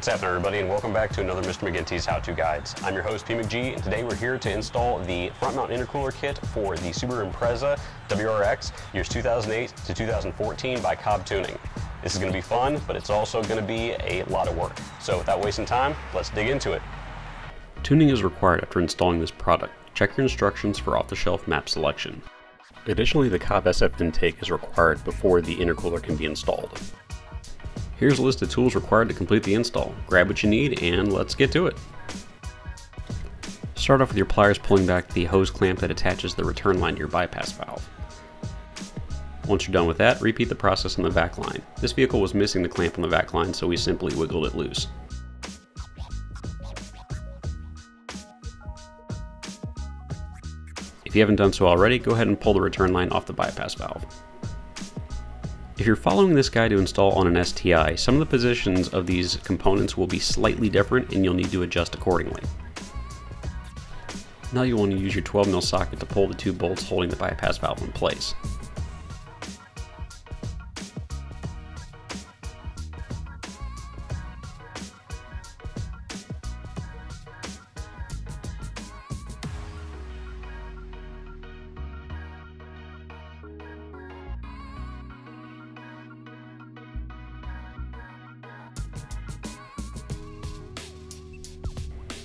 What's happening, everybody, and welcome back to another Mr. McGuinty's How-To Guides. I'm your host, P. McG, and today we're here to install the front mount intercooler kit for the Subaru Impreza WRX years 2008 to 2014 by COBB Tuning. This is going to be fun, but it's also going to be a lot of work. So without wasting time, let's dig into it. Tuning is required after installing this product. Check your instructions for off-the-shelf map selection. Additionally, the COBB SF intake is required before the intercooler can be installed. Here's a list of tools required to complete the install. Grab what you need and let's get to it. Start off with your pliers pulling back the hose clamp that attaches the return line to your bypass valve. Once you're done with that, repeat the process on the vac line. This vehicle was missing the clamp on the vac line, so we simply wiggled it loose. If you haven't done so already, go ahead and pull the return line off the bypass valve. If you're following this guide to install on an STI, some of the positions of these components will be slightly different and you'll need to adjust accordingly. Now you'll want to use your 12mm socket to pull the two bolts holding the bypass valve in place.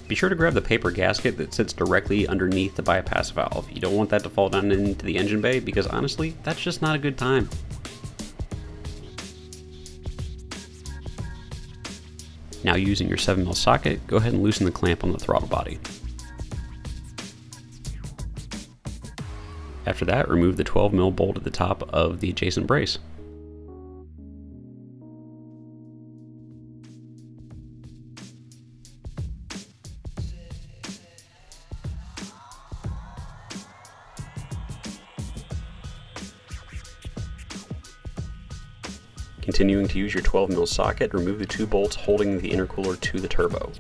Be sure to grab the paper gasket that sits directly underneath the bypass valve. You don't want that to fall down into the engine bay because honestly, that's just not a good time. Now using your 7mm socket, go ahead and loosen the clamp on the throttle body. After that, remove the 12mm bolt at the top of the adjacent brace. Continuing to use your 12mm socket, remove the two bolts holding the intercooler to the turbo.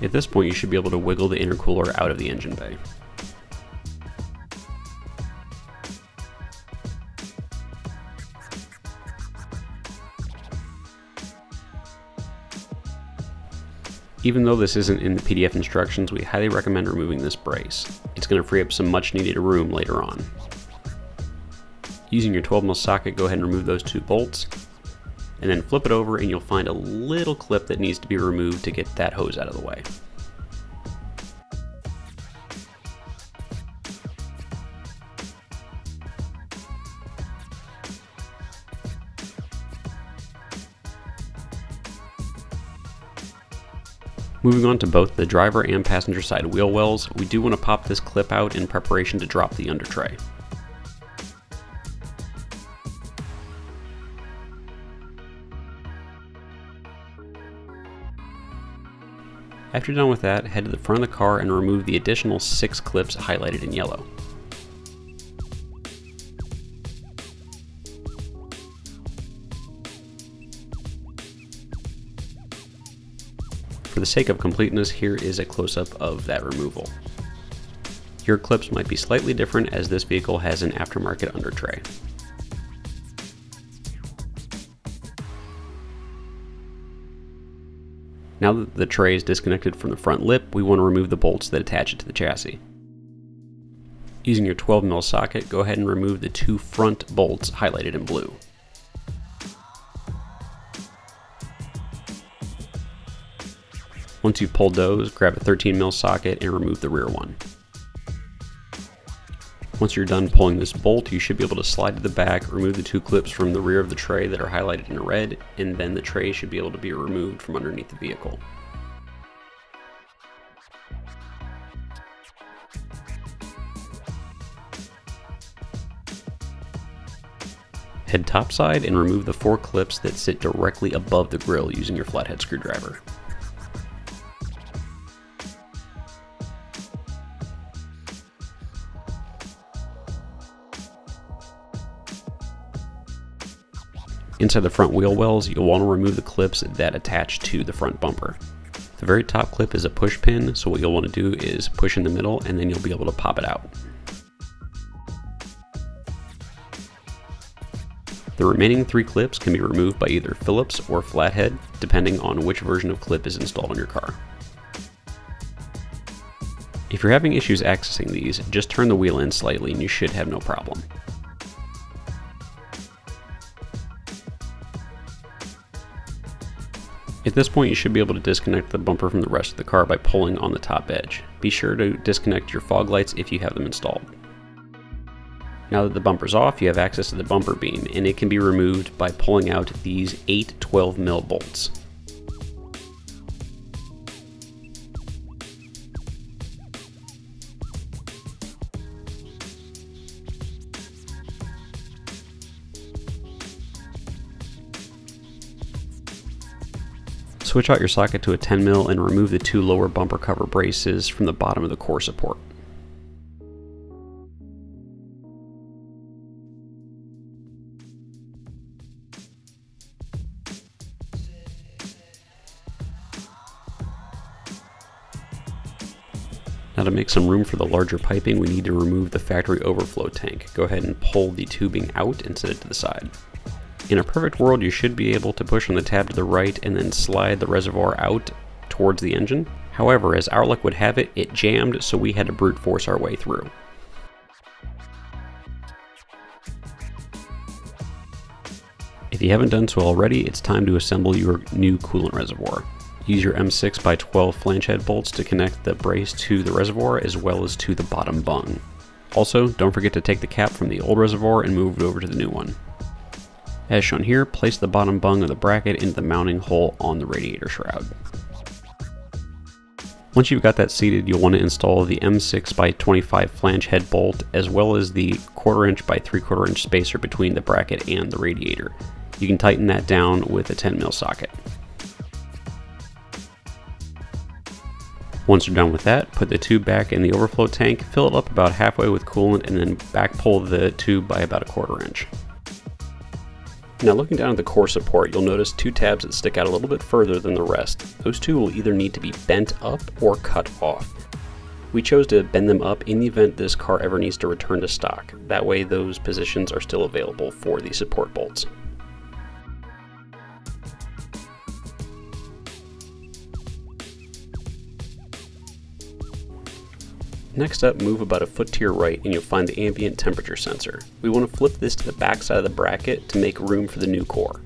At this point, you should be able to wiggle the intercooler out of the engine bay. Even though this isn't in the PDF instructions, we highly recommend removing this brace. It's going to free up some much needed room later on. Using your 12mm socket, go ahead and remove those two bolts, and then flip it over and you'll find a little clip that needs to be removed to get that hose out of the way. Moving on to both the driver and passenger side wheel wells, we do want to pop this clip out in preparation to drop the under tray. After you're done with that, head to the front of the car and remove the additional 6 clips highlighted in yellow. For the sake of completeness, here is a close-up of that removal. Your clips might be slightly different as this vehicle has an aftermarket under tray. Now that the tray is disconnected from the front lip, we want to remove the bolts that attach it to the chassis. Using your 12mm socket, go ahead and remove the 2 front bolts highlighted in blue. Once you've pulled those, grab a 13mm socket and remove the rear one. Once you're done pulling this bolt, you should be able to slide to the back, remove the 2 clips from the rear of the tray that are highlighted in red, and then the tray should be able to be removed from underneath the vehicle. Head topside and remove the 4 clips that sit directly above the grille using your flathead screwdriver. Inside the front wheel wells, you'll want to remove the clips that attach to the front bumper. The The very top clip is a push pin, so what you'll want to do is push in the middle and then you'll be able to pop it out. The remaining 3 clips can be removed by either Phillips or flathead, depending on which version of clip is installed on your car. If you're having issues accessing these, just turn the wheel in slightly and you should have no problem. At this point, you should be able to disconnect the bumper from the rest of the car by pulling on the top edge. Be sure to disconnect your fog lights if you have them installed. Now that the bumper's off, you have access to the bumper beam, and it can be removed by pulling out these 8 12mm bolts. Switch out your socket to a 10mm and remove the 2 lower bumper cover braces from the bottom of the core support. Now to make some room for the larger piping, we need to remove the factory overflow tank. Go ahead and pull the tubing out and set it to the side. In a perfect world, you should be able to push on the tab to the right and then slide the reservoir out towards the engine. However, as our luck would have it, it jammed, so we had to brute force our way through. If you haven't done so already, it's time to assemble your new coolant reservoir. Use your M6x12 flange head bolts to connect the brace to the reservoir as well as to the bottom bung. Also, don't forget to take the cap from the old reservoir and move it over to the new one. As shown here, place the bottom bung of the bracket into the mounting hole on the radiator shroud. Once you've got that seated, you'll want to install the M6x25 flange head bolt as well as the 1/4 inch by 3/4 inch spacer between the bracket and the radiator. You can tighten that down with a 10mm socket. Once you're done with that, put the tube back in the overflow tank, fill it up about halfway with coolant, and then back pull the tube by about 1/4 inch. Now looking down at the core support, you'll notice 2 tabs that stick out a little bit further than the rest. Those 2 will either need to be bent up or cut off. We chose to bend them up in the event this car ever needs to return to stock. That way those positions are still available for the support bolts. Next up, move about a foot to your right and you'll find the ambient temperature sensor. We want to flip this to the back side of the bracket to make room for the new core.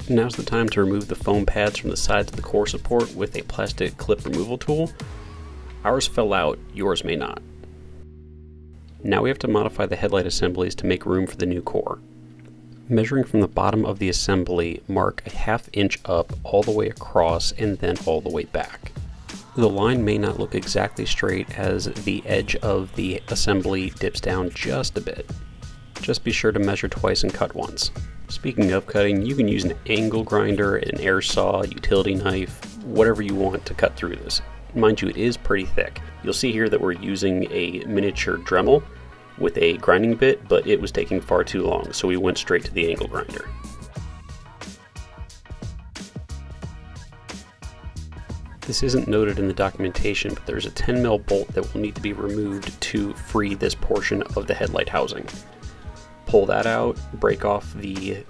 Now's the time to remove the foam pads from the sides of the core support with a plastic clip removal tool. Ours fell out, yours may not. Now we have to modify the headlight assemblies to make room for the new core. Measuring from the bottom of the assembly, mark a 1/2 inch up all the way across and then all the way back. The line may not look exactly straight as the edge of the assembly dips down just a bit. Just be sure to measure twice and cut once. Speaking of cutting, you can use an angle grinder, an air saw, utility knife, whatever you want to cut through this. Mind you, it is pretty thick. You'll see here that we're using a miniature Dremel with a grinding bit, but it was taking far too long, so we went straight to the angle grinder. This isn't noted in the documentation, but there's a 10mm bolt that will need to be removed to free this portion of the headlight housing. Pull that out, break off the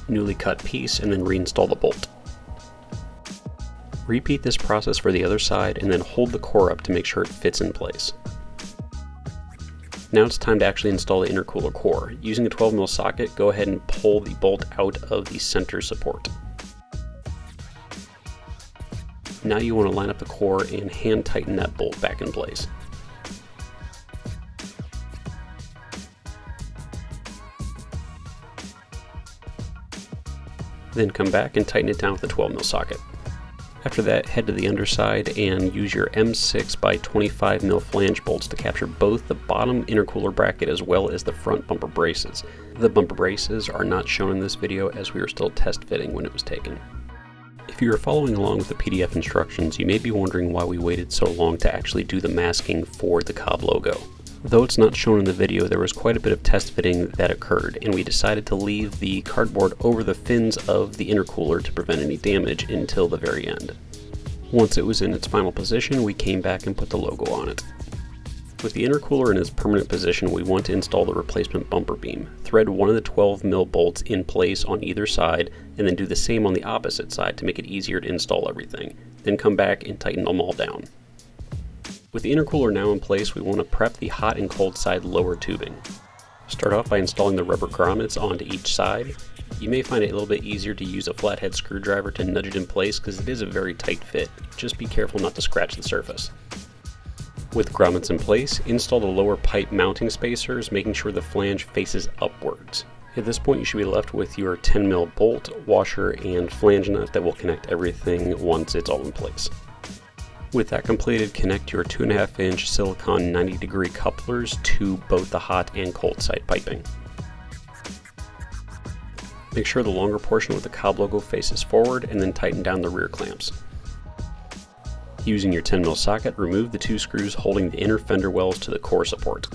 newly cut piece, and then reinstall the bolt. Repeat this process for the other side and then hold the core up to make sure it fits in place. Now it's time to actually install the intercooler core. Using a 12mm socket, go ahead and pull the bolt out of the center support. Now you want to line up the core and hand tighten that bolt back in place. Then come back and tighten it down with a 12mm socket. After that, head to the underside and use your M6x25mm flange bolts to capture both the bottom intercooler bracket as well as the front bumper braces. The bumper braces are not shown in this video as we were still test fitting when it was taken. If you are following along with the PDF instructions, you may be wondering why we waited so long to actually do the masking for the COBB logo. Though it's not shown in the video, there was quite a bit of test fitting that occurred, and we decided to leave the cardboard over the fins of the intercooler to prevent any damage until the very end. Once it was in its final position, we came back and put the logo on it. With the intercooler in its permanent position, we want to install the replacement bumper beam. Thread one of the 12mm bolts in place on either side, and then do the same on the opposite side to make it easier to install everything. Then come back and tighten them all down. With the intercooler now in place, we want to prep the hot and cold side lower tubing. Start off by installing the rubber grommets onto each side. You may find it a little bit easier to use a flathead screwdriver to nudge it in place because it is a very tight fit. Just be careful not to scratch the surface. With grommets in place, install the lower pipe mounting spacers, making sure the flange faces upwards. At this point, you should be left with your 10mm bolt, washer, and flange nut that will connect everything once it's all in place. With that completed, connect your 2.5-inch silicone 90-degree couplers to both the hot and cold side piping. Make sure the longer portion with the COBB logo faces forward, and then tighten down the rear clamps. Using your 10mm socket, remove the 2 screws holding the inner fender wells to the core support.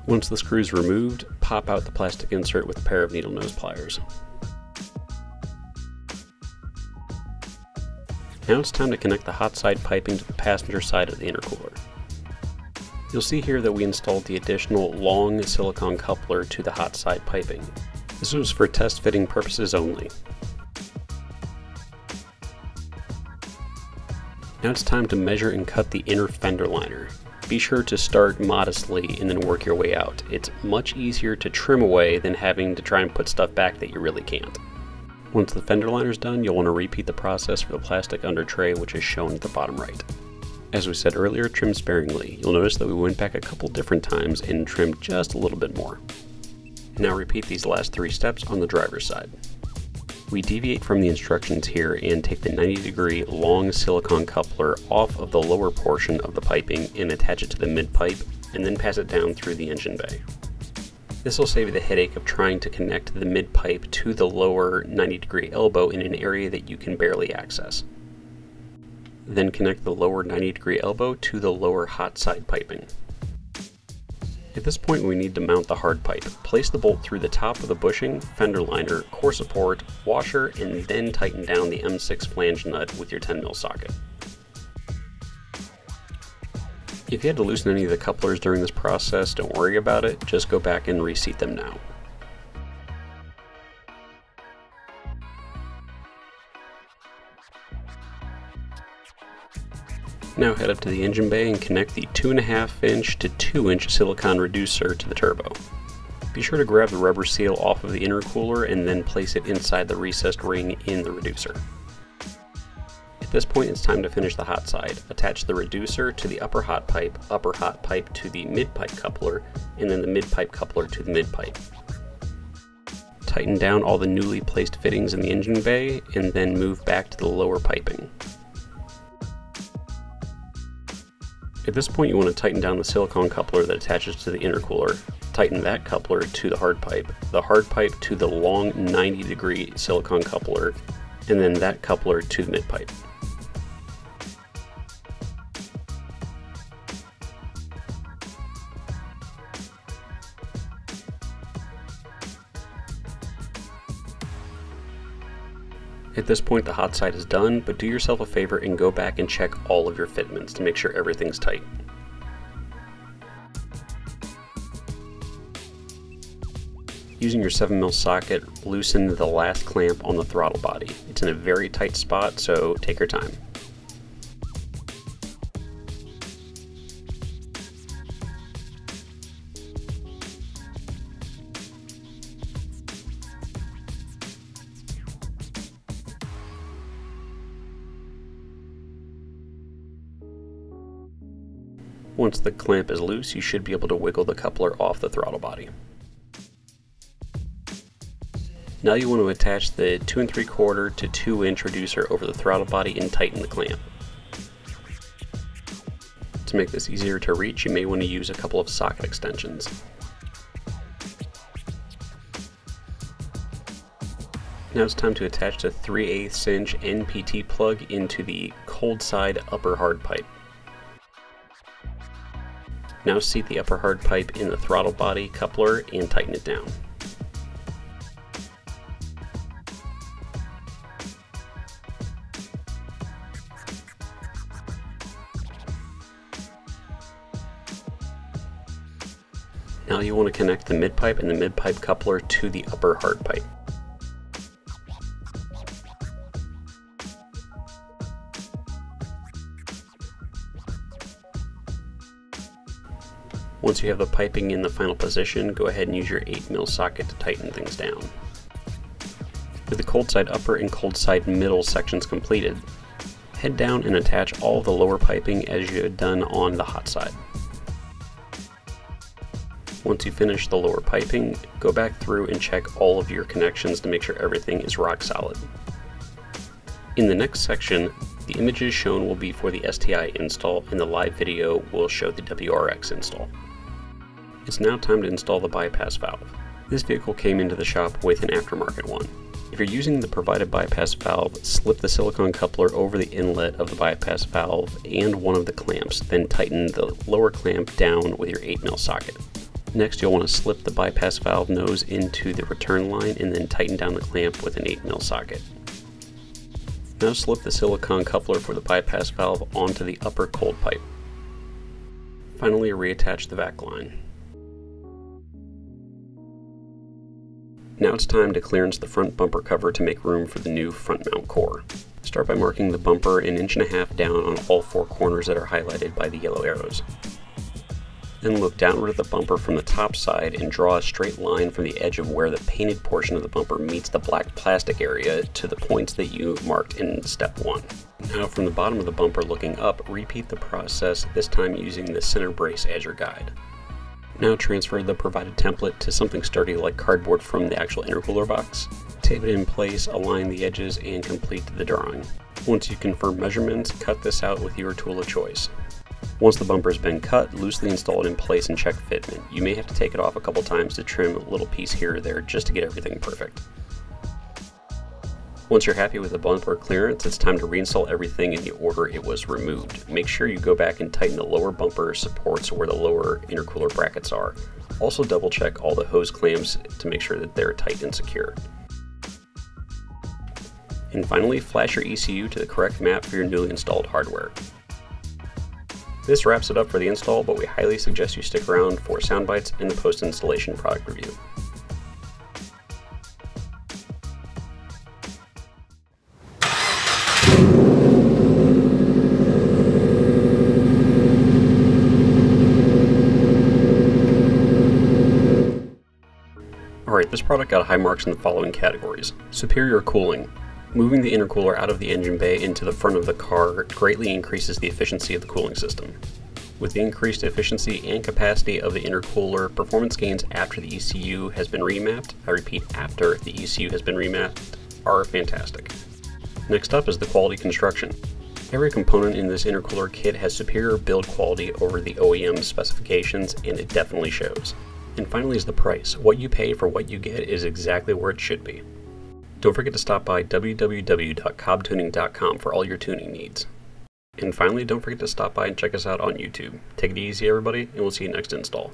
Once the screw is removed, pop out the plastic insert with a pair of needle nose pliers. Now it's time to connect the hot side piping to the passenger side of the intercooler. You'll see here that we installed the additional long silicone coupler to the hot side piping. This was for test fitting purposes only. Now it's time to measure and cut the inner fender liner. Be sure to start modestly and then work your way out. It's much easier to trim away than having to try and put stuff back that you really can't. Once the fender liner is done, you'll want to repeat the process for the plastic under tray, which is shown at the bottom right. As we said earlier, trim sparingly. You'll notice that we went back a couple different times and trimmed just a little bit more. Now repeat these last 3 steps on the driver's side. We deviate from the instructions here and take the 90-degree long silicone coupler off of the lower portion of the piping and attach it to the mid-pipe, and then pass it down through the engine bay. This will save you the headache of trying to connect the mid-pipe to the lower 90-degree elbow in an area that you can barely access. Then connect the lower 90-degree elbow to the lower hot side piping. At this point, we need to mount the hard pipe. Place the bolt through the top of the bushing, fender liner, core support, washer, and then tighten down the M6 flange nut with your 10mm socket. If you had to loosen any of the couplers during this process, don't worry about it, just go back and reseat them now. Now head up to the engine bay and connect the 2.5-inch to 2-inch silicone reducer to the turbo. Be sure to grab the rubber seal off of the intercooler and then place it inside the recessed ring in the reducer. At this point, it's time to finish the hot side. Attach the reducer to the upper hot pipe to the mid-pipe coupler, and then the mid-pipe coupler to the mid-pipe. Tighten down all the newly placed fittings in the engine bay, and then move back to the lower piping. At this point, you want to tighten down the silicone coupler that attaches to the intercooler. Tighten that coupler to the hard pipe to the long 90-degree silicone coupler, and then that coupler to the mid-pipe. At this point, the hot side is done, but do yourself a favor and go back and check all of your fitments to make sure everything's tight. Using your 7mm socket, loosen the last clamp on the throttle body. It's in a very tight spot, so take your time. Once the clamp is loose, you should be able to wiggle the coupler off the throttle body. Now you want to attach the 2 3/4 to 2-inch reducer over the throttle body and tighten the clamp. To make this easier to reach, you may want to use a couple of socket extensions. Now it's time to attach the 3/8 inch NPT plug into the cold side upper hard pipe. Now seat the upper hard pipe in the throttle body coupler and tighten it down. Now you want to connect the mid-pipe and the mid-pipe coupler to the upper hard pipe. Once you have the piping in the final position, go ahead and use your 8mm socket to tighten things down. With the cold side upper and cold side middle sections completed, head down and attach all of the lower piping as you had done on the hot side. Once you finish the lower piping, go back through and check all of your connections to make sure everything is rock solid. In the next section, the images shown will be for the STI install and the live video will show the WRX install. It's now time to install the bypass valve. This vehicle came into the shop with an aftermarket one. If you're using the provided bypass valve, slip the silicone coupler over the inlet of the bypass valve and one of the clamps, then tighten the lower clamp down with your 8mm socket. Next, you'll want to slip the bypass valve nose into the return line and then tighten down the clamp with an 8mm socket. Now slip the silicone coupler for the bypass valve onto the upper cold pipe. Finally, reattach the vac line. Now it's time to clearance the front bumper cover to make room for the new front mount core. Start by marking the bumper 1.5 inches down on all 4 corners that are highlighted by the yellow arrows. Then look downward at the bumper from the top side and draw a straight line from the edge of where the painted portion of the bumper meets the black plastic area to the points that you marked in step 1. Now from the bottom of the bumper looking up, repeat the process, this time using the center brace as your guide. Now transfer the provided template to something sturdy like cardboard from the actual intercooler box. Tape it in place, align the edges, and complete the drawing. Once you confirm measurements, cut this out with your tool of choice. Once the bumper has been cut, loosely install it in place and check fitment. You may have to take it off a couple times to trim a little piece here or there just to get everything perfect. Once you're happy with the bumper clearance, it's time to reinstall everything in the order it was removed. Make sure you go back and tighten the lower bumper supports where the lower intercooler brackets are. Also double check all the hose clamps to make sure that they're tight and secure. And finally, flash your ECU to the correct map for your newly installed hardware. This wraps it up for the install, but we highly suggest you stick around for sound bites and the post-installation product review. Alright, this product got high marks in the following categories. Superior cooling. Moving the intercooler out of the engine bay into the front of the car greatly increases the efficiency of the cooling system. With the increased efficiency and capacity of the intercooler, performance gains after the ECU has been remapped, I repeat, after the ECU has been remapped, are fantastic. Next up is the quality construction. Every component in this intercooler kit has superior build quality over the OEM specifications, and it definitely shows. And finally is the price. What you pay for what you get is exactly where it should be. Don't forget to stop by www.cobbtuning.com for all your tuning needs. And finally, don't forget to stop by and check us out on YouTube. Take it easy, everybody, and we'll see you next install.